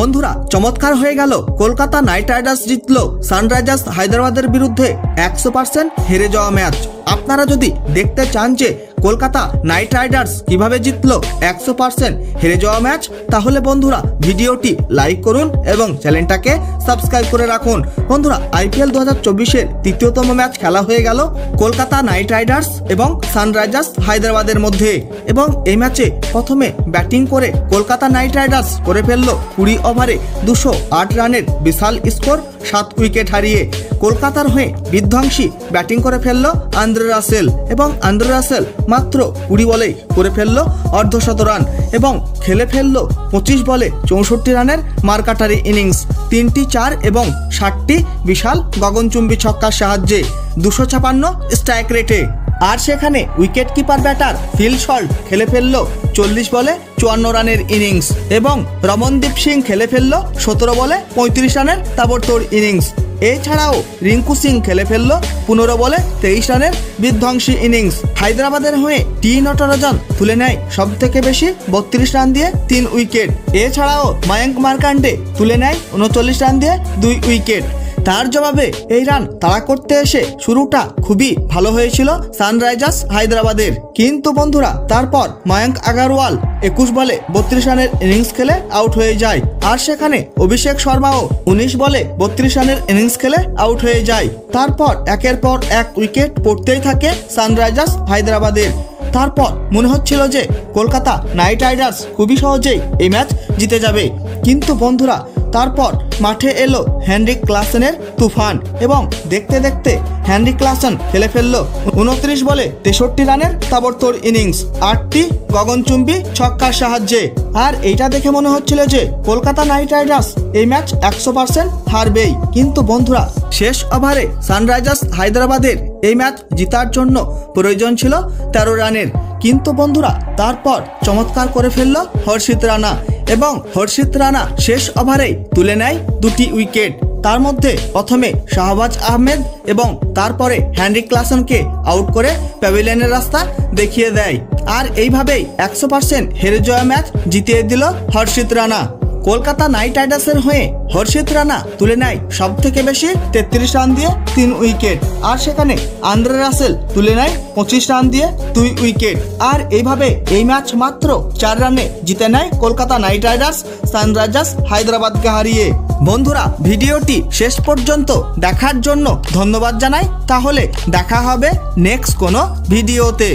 বন্ধুরা চমৎকার হয়ে গেল, কলকাতা নাইট রাইডার্স জিতলো সানরাইজার্স হায়দ্রাবাদের বিরুদ্ধে 100% হেরে যাওয়া ম্যাচ। আপনারা যদি দেখতে চান যে কলকাতা নাইট রাইডার্স কিভাবে জিতলো 100% হেরে যাওয়া ম্যাচ, তাহলে বন্ধুরা ভিডিওটি লাইক করুন এবং চ্যানেলটাকে সাবস্ক্রাইব করে রাখুন। বন্ধুরা IPL 2024-এর তৃতীয়তম ম্যাচ খেলা হয়ে গেল কলকাতা নাইট রাইডার্স এবং সানরাইজার্স হায়দ্রাবাদের মধ্যে, এবং এই ম্যাচে প্রথমে ব্যাটিং করে কলকাতা নাইট রাইডার্স করে ফেলল 20 ওভারে 208 রানের বিশাল স্কোর 7 উইকেট হারিয়ে। কলকাতার হয়ে বিধ্বংসী ব্যাটিং করে ফেলল আন্দ্রে রাসেল, এবং আন্দ্রে রাসেল মাত্র 20 বলেই করে ফেলল অর্ধশত রান এবং খেলে ফেলল 25 বলে 64 রানের মারকাটারি ইনিংস, 3টি 4 এবং 60টি বিশাল গগনচুম্বী ছক্কার সাহায্যে 256 স্ট্রাইক রেটে। আর সেখানে wicket keeper batter Phil Salt খেলে ফেলল 40 বলে 54 রানের ইনিংস, এবং রমনদীপ সিং খেলে ফেলল 17 বলে 35 রানের তাবড়তোড় ইনিংস। এছাড়াও রিঙ্কু সিং খেলে ফেলল 15 বলে 23 রানের বিধ্বংসী ইনিংস। হায়দ্রাবাদের হয়ে টি নটরাজন তুলে নেয় সব থেকে বেশি 32 রান দিয়ে 3 উইকেট। এছাড়াও মায়াঙ্ক মার্কান্ডে তুলে নেয় 39 রান দিয়ে 2 উইকেট। তার জবাবে এই রান তাড়া করতে এসে শুরুটা খুবই ভালো হয়েছিল সানরাইজার্স হায়দ্রাবাদের, কিন্তু বন্ধুরা তারপর মায়াঙ্ক আগারওয়াল 21 বলে 32 রানের ইনিংস খেলে আউট হয়ে যায়। আর সেখানে অভিষেক শর্মাও 19 বলে 32 রানের ইনিংস খেলে আউট হয়ে যায়। তারপর একের পর এক উইকেট পড়তেই থাকে সানরাইজার্স হায়দ্রাবাদের। তারপর মনে হচ্ছিল যে কলকাতা নাইট রাইডার্স খুবই সহজেই এই ম্যাচ জিতে যাবে, কিন্তু বন্ধুরা তারপর মাঠে এলো হেনরিক ক্লাসেনের তুফান, এবং দেখতে দেখতে হেনরিক ক্লাসেন খেলে ফেললো 29 বলে 63 রানের তাবড়তোড় ইনিংস, 8টি গগনচুম্বী ছক্কার সাহায্যে। আর এইটা দেখে মনে হচ্ছিল যে কলকাতা নাইট রাইডার্স এই ম্যাচ 100% হারবেই, কিন্তু বন্ধুরা শেষ ওভারে সানরাইজার্স হায়দ্রাবাদের এই ম্যাচ জিতার জন্য প্রয়োজন ছিল 13 রানের, কিন্তু বন্ধুরা তারপর চমৎকার করে ফেলল হর্ষিত রানা, এবং হর্ষিত রানা শেষ ওভারেই তুলে নেয় 2টি উইকেট। তার মধ্যে প্রথমে শাহবাজ আহমেদ এবং তারপরে হেনরিক ক্লাসেনকে আউট করে প্যাভিলিয়নের রাস্তা দেখিয়ে দেয়। আর এইভাবেই 100% হেরে যাওয়া ম্যাচ জিতিয়ে দিল হর্ষিত রানা। কলকাতা নাইট রাইডার্সের হয়ে হর্ষিত রানা তুলে নেয় সব থেকে বেশি 33 রান দিয়ে 3 উইকেট। আর সেখানে আন্দ্রে রাসেল তুলে নেয় 25 রান দিয়ে 2 উইকেট। আর এইভাবে এই ম্যাচ মাত্র 4 রানে জিতে নেয় কলকাতা নাইট রাইডার্স সানরাইজার্স হায়দ্রাবাদকে হারিয়ে। বন্ধুরা ভিডিওটি শেষ পর্যন্ত দেখার জন্য ধন্যবাদ জানাই। তাহলে দেখা হবে নেক্সট কোনো ভিডিওতে।